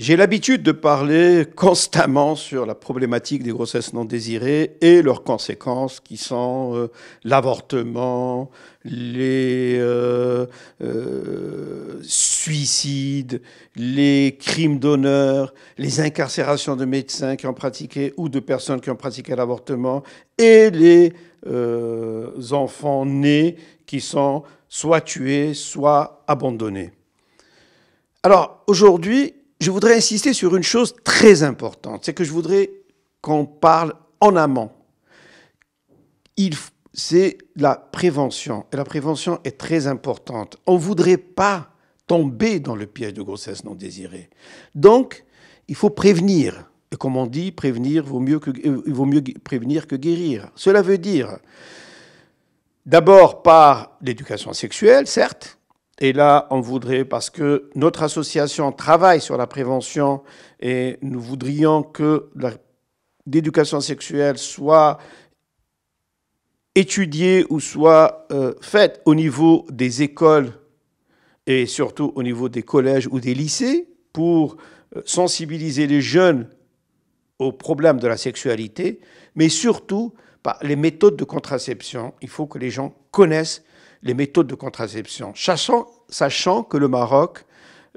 J'ai l'habitude de parler constamment sur la problématique des grossesses non désirées et leurs conséquences qui sont l'avortement, les suicides, les crimes d'honneur, les incarcérations de médecins qui ont pratiqué ou de personnes qui ont pratiqué l'avortement et les enfants nés qui sont soit tués, soit abandonnés. Alors aujourd'hui, je voudrais insister sur une chose très importante, c'est que je voudrais qu'on parle en amont. C'est la prévention, et la prévention est très importante. On ne voudrait pas tomber dans le piège de grossesse non désirée. Donc, il faut prévenir. Et comme on dit, prévenir il vaut mieux prévenir que guérir. Cela veut dire, d'abord par l'éducation sexuelle, certes. Et là, on voudrait, parce que notre association travaille sur la prévention et nous voudrions que l'éducation sexuelle soit étudiée ou soit faite au niveau des écoles et surtout au niveau des collèges ou des lycées pour sensibiliser les jeunes aux problèmes de la sexualité, mais surtout par les méthodes de contraception. Il faut que les gens connaissent les méthodes de contraception, sachant que le Maroc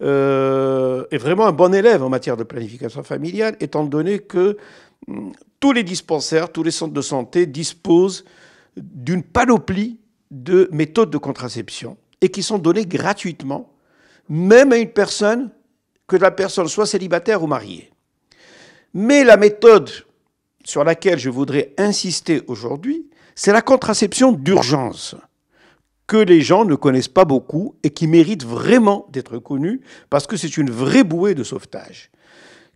est vraiment un bon élève en matière de planification familiale, étant donné que tous les dispensaires, tous les centres de santé disposent d'une panoplie de méthodes de contraception et qui sont données gratuitement, même à une personne, que la personne soit célibataire ou mariée. Mais la méthode sur laquelle je voudrais insister aujourd'hui, c'est la contraception d'urgence, que les gens ne connaissent pas beaucoup et qui mérite vraiment d'être connue parce que c'est une vraie bouée de sauvetage.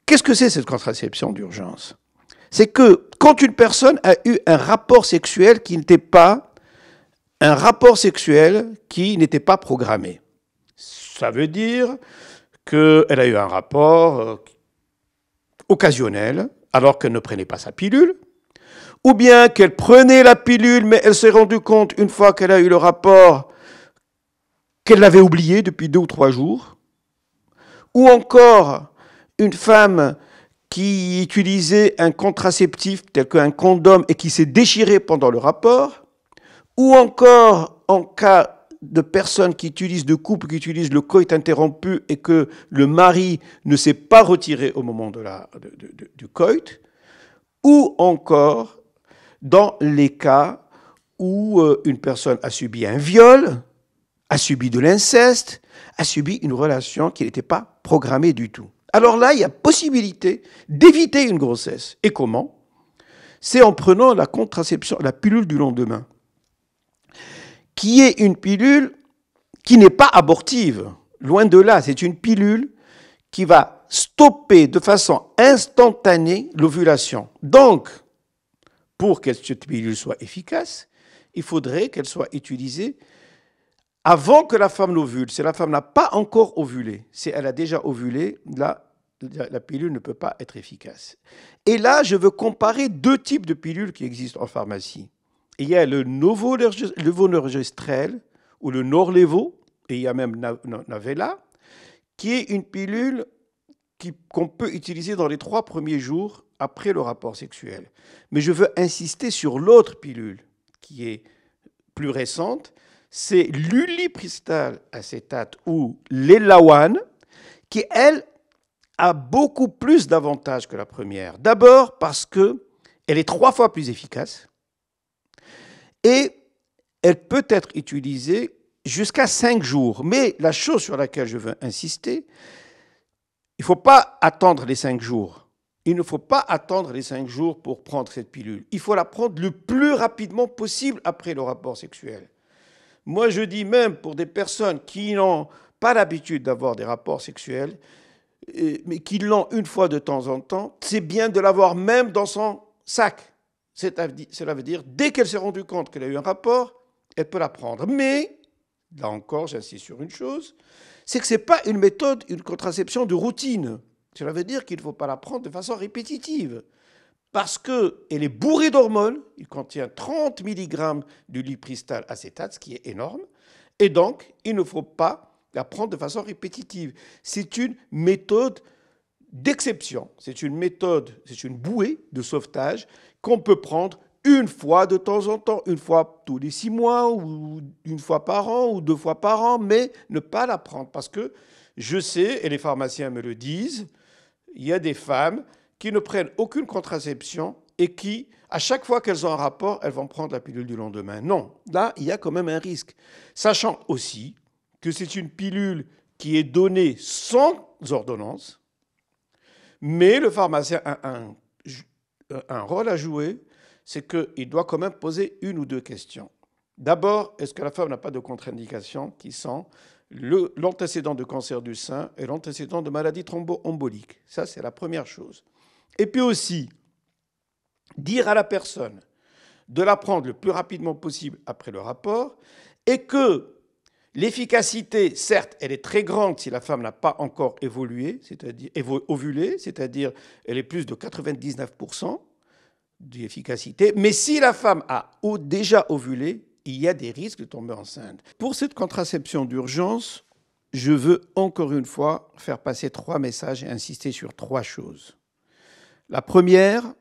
Qu'est-ce que c'est cette contraception d'urgence? C'est que quand une personne a eu un rapport sexuel qui n'était pas programmé, ça veut dire qu'elle a eu un rapport occasionnel alors qu'elle ne prenait pas sa pilule, ou bien qu'elle prenait la pilule, mais elle s'est rendue compte, une fois qu'elle a eu le rapport, qu'elle l'avait oublié depuis 2 ou 3 jours, ou encore une femme qui utilisait un contraceptif tel qu'un condom et qui s'est déchiré pendant le rapport, ou encore en cas de personnes qui utilisent, de couples qui utilisent le coït interrompu et que le mari ne s'est pas retiré au moment du coït, ou encore dans les cas où une personne a subi un viol, a subi de l'inceste, a subi une relation qui n'était pas programmée du tout. Alors là, il y a possibilité d'éviter une grossesse. Et comment? C'est en prenant la contraception, la pilule du lendemain, qui est une pilule qui n'est pas abortive. Loin de là, c'est une pilule qui va stopper de façon instantanée l'ovulation. Donc, pour que cette pilule soit efficace, il faudrait qu'elle soit utilisée avant que la femme n'ovule. Si la femme n'a pas encore ovulé, si elle a déjà ovulé, là, la pilule ne peut pas être efficace. Et là, je veux comparer 2 types de pilules qui existent en pharmacie. Il y a le Novonorgestrel ou le Norlevo, et il y a même Navela, qui est une pilule qu'on peut utiliser dans les 3 premiers jours après le rapport sexuel. Mais je veux insister sur l'autre pilule qui est plus récente, c'est l'ulipristal acétate ou l'Elawan, qui, elle, a beaucoup plus d'avantages que la première. D'abord parce qu'elle est 3 fois plus efficace et elle peut être utilisée jusqu'à 5 jours. Mais la chose sur laquelle je veux insister, il ne faut pas attendre les 5 jours. Il ne faut pas attendre les 5 jours pour prendre cette pilule. Il faut la prendre le plus rapidement possible après le rapport sexuel. Moi, je dis même pour des personnes qui n'ont pas l'habitude d'avoir des rapports sexuels, mais qui l'ont une fois de temps en temps, c'est bien de l'avoir même dans son sac. Cela veut dire, dès qu'elle s'est rendue compte qu'elle a eu un rapport, elle peut la prendre. Mais, là encore, j'insiste sur une chose, c'est que ce n'est pas une méthode, une contraception de routine. Cela veut dire qu'il ne faut pas la prendre de façon répétitive. Parce qu'elle est bourrée d'hormones, il contient 30 mg d'ulipristal acétate, ce qui est énorme, et donc il ne faut pas la prendre de façon répétitive. C'est une méthode d'exception. C'est une méthode, c'est une bouée de sauvetage qu'on peut prendre une fois de temps en temps, une fois tous les 6 mois, ou une fois par an, ou 2 fois par an, mais ne pas la prendre. Parce que je sais, et les pharmaciens me le disent, il y a des femmes qui ne prennent aucune contraception et qui, à chaque fois qu'elles ont un rapport, elles vont prendre la pilule du lendemain. Non, là, il y a quand même un risque. Sachant aussi que c'est une pilule qui est donnée sans ordonnance, mais le pharmacien a un rôle à jouer, c'est qu'il doit quand même poser une ou deux questions. D'abord, est-ce que la femme n'a pas de contre-indication qui sont l'antécédent de cancer du sein et l'antécédent de maladie thromboembolique? Ça, c'est la première chose. Et puis aussi, dire à la personne de la prendre le plus rapidement possible après le rapport et que l'efficacité, certes, elle est très grande si la femme n'a pas encore évolué, c'est-à-dire ovulé, c'est-à-dire elle est plus de 99% d'efficacité, mais si la femme a déjà ovulé, il y a des risques de tomber enceinte. Pour cette contraception d'urgence, je veux encore une fois faire passer 3 messages et insister sur 3 choses. La première,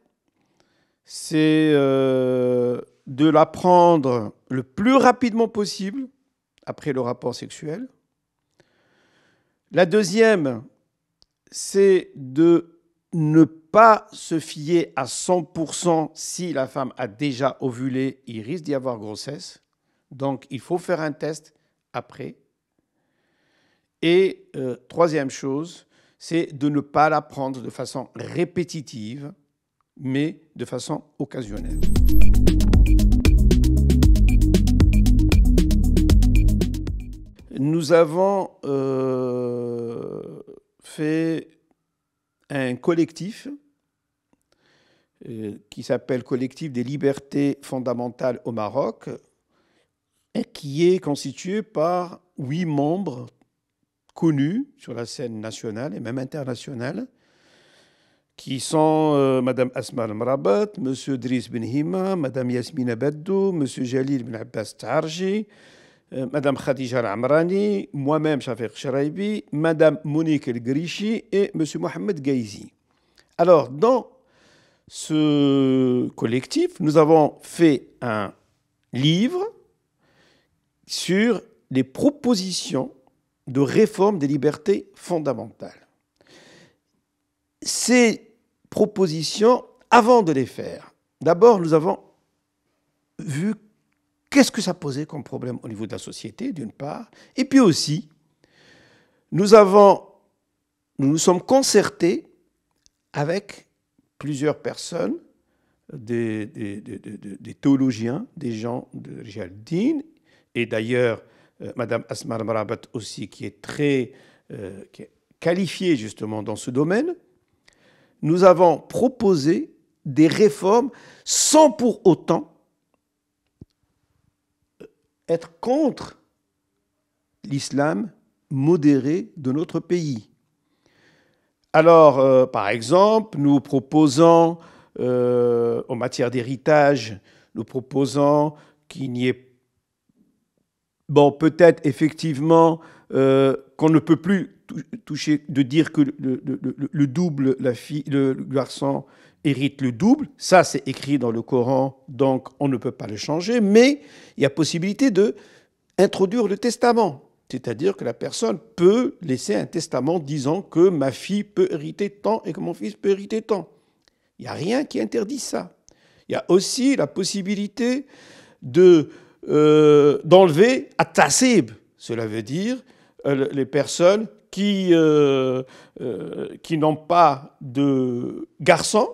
c'est de la prendre le plus rapidement possible après le rapport sexuel. La deuxième, c'est de ne pas se fier à 100% si la femme a déjà ovulé, il risque d'y avoir grossesse. Donc, il faut faire un test après. Et troisième chose, c'est de ne pas la prendre de façon répétitive, mais de façon occasionnelle. Nous avons fait un collectif qui s'appelle Collectif des libertés fondamentales au Maroc, et qui est constitué par 8 membres connus sur la scène nationale et même internationale, qui sont Madame Asma Al-Mrabat, Monsieur Driss Ben Hima, Madame Yasmina Baddou, Monsieur Jalil Ben Abbas Tarji, Madame Khadija Al-Amrani, moi-même Shafiq Sharaibi, Madame Monique El-Grichi et Monsieur Mohamed Gaizi. Alors, dans ce collectif, nous avons fait un livre sur les propositions de réforme des libertés fondamentales. Ces propositions, avant de les faire, d'abord, nous avons vu qu'est-ce que ça posait comme problème au niveau de la société, d'une part, et puis aussi, nous nous sommes concertés avec plusieurs personnes, des théologiens, des gens de Rijal Din, et d'ailleurs, Madame Asma Al-Mrabat aussi, qui est très qui est qualifiée justement dans ce domaine. Nous avons proposé des réformes sans pour autant être contre l'islam modéré de notre pays. Alors, par exemple, nous proposons, en matière d'héritage, nous proposons qu'il n'y ait, bon, peut-être effectivement qu'on ne peut plus toucher, de dire que le double, le garçon hérite le double. Ça, c'est écrit dans le Coran, donc on ne peut pas le changer. Mais il y a possibilité d'introduire le testament. C'est-à-dire que la personne peut laisser un testament disant que ma fille peut hériter tant et que mon fils peut hériter tant. Il n'y a rien qui interdit ça. Il y a aussi la possibilité d'enlever at-tasib. Cela veut dire les personnes qui n'ont pas de garçon.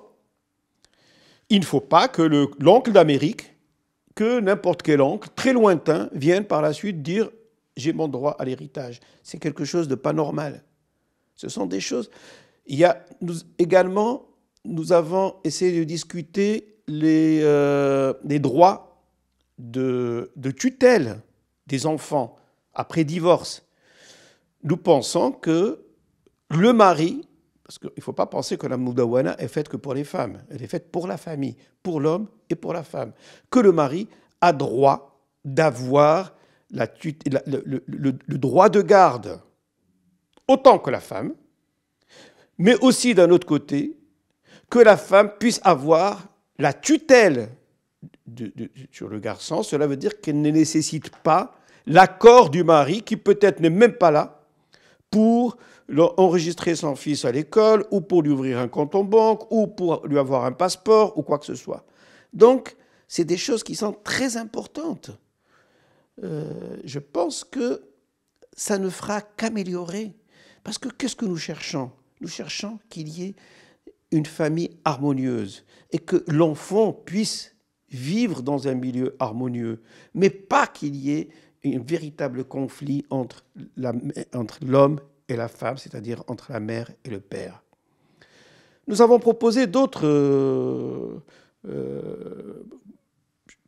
Il ne faut pas que l'oncle d'Amérique, que n'importe quel oncle, très lointain, vienne par la suite dire « j'ai mon droit à l'héritage ». C'est quelque chose de pas normal. Ce sont des choses... Également, nous avons essayé de discuter les droits de tutelle des enfants après divorce. Nous pensons que le mari, parce qu'il ne faut pas penser que la Moudawana est faite que pour les femmes, elle est faite pour la famille, pour l'homme et pour la femme, que le mari a droit d'avoir le droit de garde autant que la femme, mais aussi d'un autre côté, que la femme puisse avoir la tutelle sur le garçon. Cela veut dire qu'elle ne nécessite pas l'accord du mari, qui peut-être n'est même pas là, pour enregistrer son fils à l'école, ou pour lui ouvrir un compte en banque, ou pour lui avoir un passeport, ou quoi que ce soit. Donc, c'est des choses qui sont très importantes. Je pense que ça ne fera qu'améliorer. Parce que qu'est-ce que nous cherchons? Nous cherchons qu'il y ait une famille harmonieuse et que l'enfant puisse vivre dans un milieu harmonieux, mais pas qu'il y ait un véritable conflit entre l'homme et la femme, c'est-à-dire entre la mère et le père. Nous avons proposé d'autres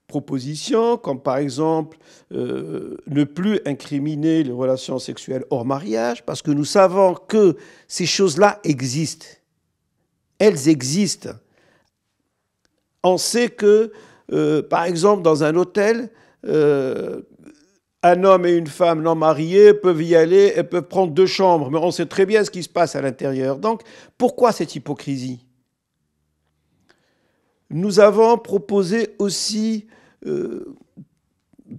propositions, comme par exemple ne plus incriminer les relations sexuelles hors mariage, parce que nous savons que ces choses-là existent. Elles existent. On sait que, par exemple, dans un hôtel, un homme et une femme non mariés peuvent y aller et peuvent prendre 2 chambres, mais on sait très bien ce qui se passe à l'intérieur. Donc, pourquoi cette hypocrisie? Nous avons proposé aussi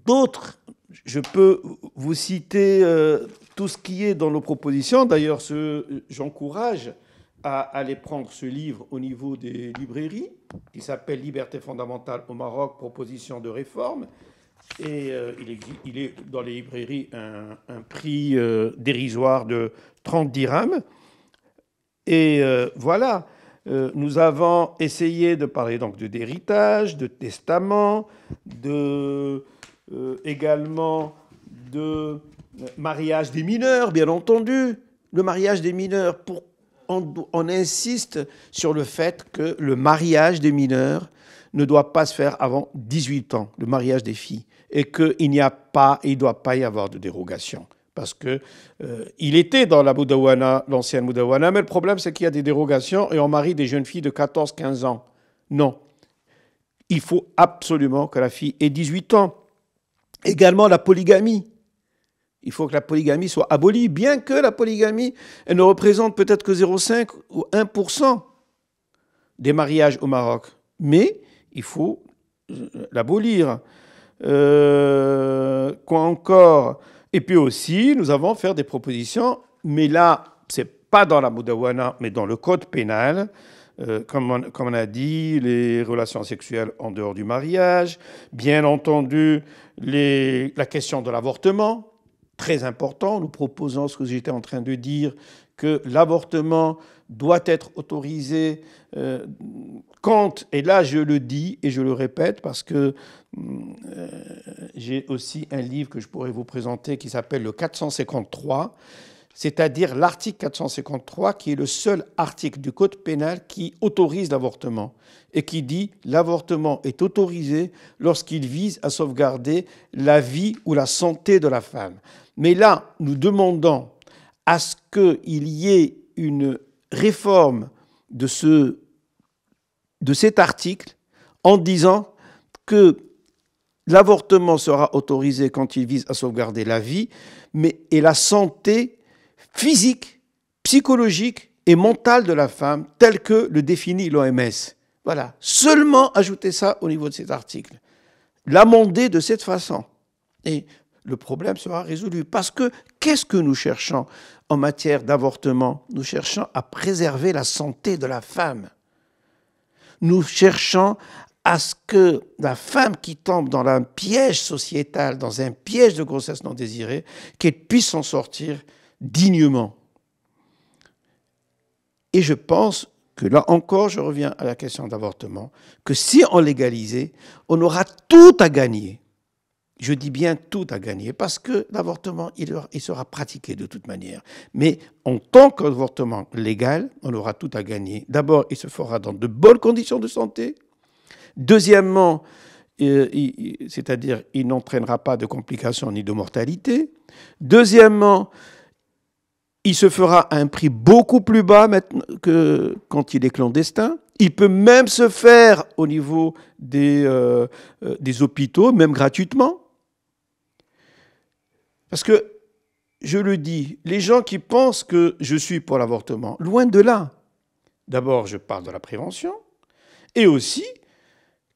d'autres. Je peux vous citer tout ce qui est dans nos propositions. D'ailleurs, j'encourage à aller prendre ce livre au niveau des librairies, qui s'appelle « Liberté fondamentale au Maroc, proposition de réforme ». Et il est dans les librairies un prix dérisoire de 30 dirhams. Et voilà, nous avons essayé de parler donc d'héritage, de testament, également de mariage des mineurs, bien entendu. Le mariage des mineurs, on insiste sur le fait que le mariage des mineurs ne doit pas se faire avant 18 ans, le mariage des filles, et qu'il n'y a pas, il ne doit pas y avoir de dérogation. Parce que il était dans la Moudawana, l'ancienne Moudawana, mais le problème, c'est qu'il y a des dérogations et on marie des jeunes filles de 14-15 ans. Non. Il faut absolument que la fille ait 18 ans. Également, la polygamie. Il faut que la polygamie soit abolie, bien que la polygamie, elle ne représente peut-être que 0,5 ou 1% des mariages au Maroc. Mais il faut l'abolir. Quoi encore? Et puis aussi, nous avons fait des propositions, mais là, ce n'est pas dans la Moudawana, mais dans le code pénal, comme on a dit, les relations sexuelles en dehors du mariage, bien entendu, la question de l'avortement, très important. Nous proposons ce que j'étais en train de dire, que l'avortement doit être autorisé quand, et là je le dis et je le répète parce que j'ai aussi un livre que je pourrais vous présenter qui s'appelle le 453, c'est-à-dire l'article 453 qui est le seul article du Code pénal qui autorise l'avortement et qui dit l'avortement est autorisé lorsqu'il vise à sauvegarder la vie ou la santé de la femme. Mais là, nous demandons à ce qu'il y ait une réforme de cet article en disant que l'avortement sera autorisé quand il vise à sauvegarder la vie et la santé physique, psychologique et mentale de la femme, telle que le définit l'OMS. Voilà. Seulement ajouter ça au niveau de cet article. L'amender de cette façon. Et le problème sera résolu. Parce que qu'est-ce que nous cherchons en matière d'avortement? Nous cherchons à préserver la santé de la femme. Nous cherchons à ce que la femme qui tombe dans un piège sociétal, dans un piège de grossesse non désirée, qu'elle puisse s'en sortir dignement. Et je pense que là encore, je reviens à la question d'avortement, que si on légalisait, on aura tout à gagner. Je dis bien tout à gagner, parce que l'avortement, il sera pratiqué de toute manière. Mais en tant qu'avortement légal, on aura tout à gagner. D'abord, il se fera dans de bonnes conditions de santé. Deuxièmement, c'est-à-dire il n'entraînera pas de complications ni de mortalité. Deuxièmement, il se fera à un prix beaucoup plus bas que quand il est clandestin. Il peut même se faire au niveau des hôpitaux, même gratuitement. Parce que je le dis, les gens qui pensent que je suis pour l'avortement, loin de là. D'abord, je parle de la prévention. Et aussi,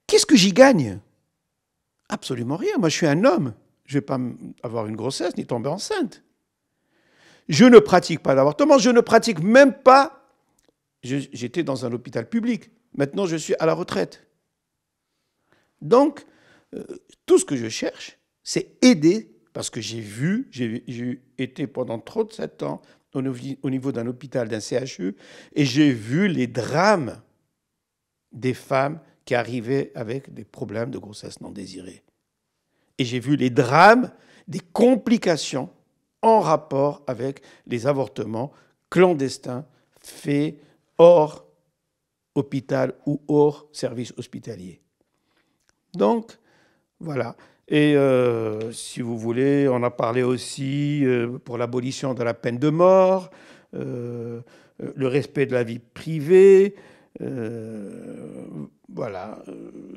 qu'est-ce que j'y gagne? Absolument rien. Moi, je suis un homme. Je ne vais pas avoir une grossesse ni tomber enceinte. Je ne pratique pas l'avortement. Je ne pratique même pas. J'étais dans un hôpital public. Maintenant, je suis à la retraite. Donc, tout ce que je cherche, c'est aider, parce que j'ai été pendant 37 ans au niveau d'un hôpital, d'un CHU, et j'ai vu les drames des femmes qui arrivaient avec des problèmes de grossesse non désirée. Et j'ai vu les drames des complications en rapport avec les avortements clandestins faits hors hôpital ou hors service hospitalier. Donc, voilà. Et si vous voulez, on a parlé aussi pour l'abolition de la peine de mort, le respect de la vie privée, voilà,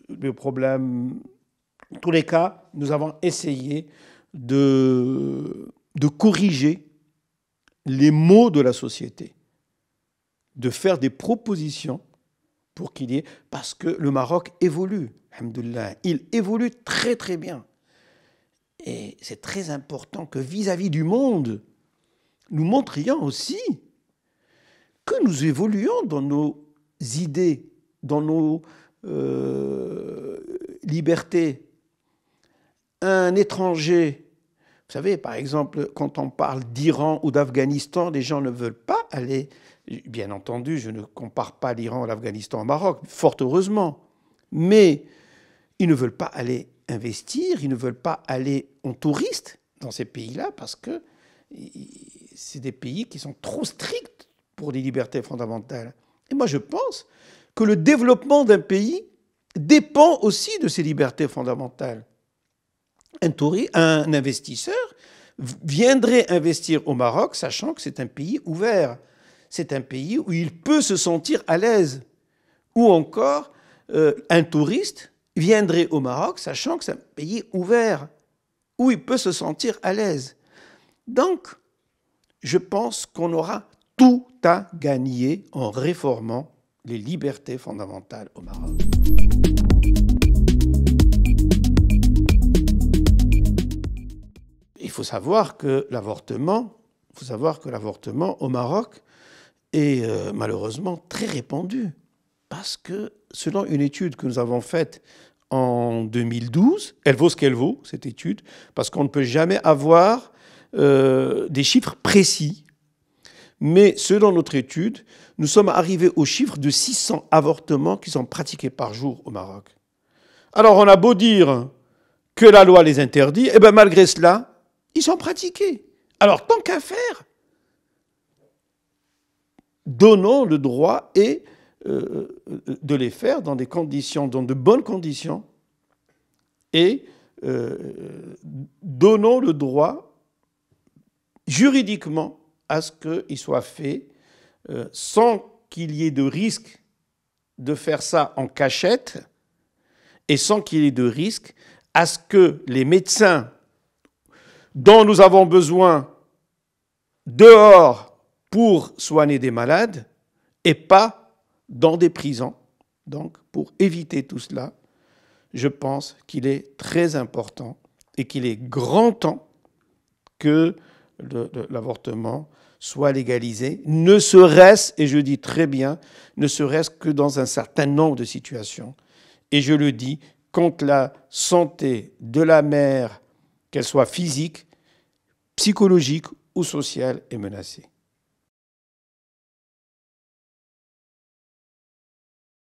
le problème. En tous les cas, nous avons essayé de corriger les maux de la société, de faire des propositions pour qu'il y ait... Parce que le Maroc évolue, alhamdoulilah, il évolue très très bien. Et c'est très important que vis-à-vis du monde, nous montrions aussi que nous évoluons dans nos idées, dans nos libertés. Un étranger, vous savez, par exemple, quand on parle d'Iran ou d'Afghanistan, les gens ne veulent pas aller. Bien entendu, je ne compare pas l'Iran, l'Afghanistan au Maroc, fort heureusement. Mais ils ne veulent pas aller investir, ils ne veulent pas aller en touriste dans ces pays-là parce que c'est des pays qui sont trop stricts pour les libertés fondamentales. Et moi, je pense que le développement d'un pays dépend aussi de ces libertés fondamentales. Un investisseur viendrait investir au Maroc sachant que c'est un pays ouvert. C'est un pays où il peut se sentir à l'aise. Ou encore, un touriste viendrait au Maroc sachant que c'est un pays ouvert, où il peut se sentir à l'aise. Donc, je pense qu'on aura tout à gagner en réformant les libertés fondamentales au Maroc. Il faut savoir que l'avortement au Maroc est malheureusement très répandu. Parce que selon une étude que nous avons faite en 2012, elle vaut ce qu'elle vaut, cette étude, parce qu'on ne peut jamais avoir des chiffres précis. Mais selon notre étude, nous sommes arrivés au chiffre de 600 avortements qui sont pratiqués par jour au Maroc. Alors on a beau dire que la loi les interdit, et bien malgré cela, ils sont pratiqués. Alors tant qu'à faire, donnons le droit et de les faire dans des conditions, dans de bonnes conditions, et donnons le droit juridiquement à ce qu'il soit fait sans qu'il y ait de risque de faire ça en cachette et sans qu'il y ait de risque à ce que les médecins dont nous avons besoin dehors pour soigner des malades et pas dans des prisons. Donc, pour éviter tout cela, je pense qu'il est très important et qu'il est grand temps que l'avortement soit légalisé, ne serait-ce, et je dis très bien, ne serait-ce que dans un certain nombre de situations. Et je le dis, quand la santé de la mère, qu'elle soit physique, psychologique ou sociale, est menacée.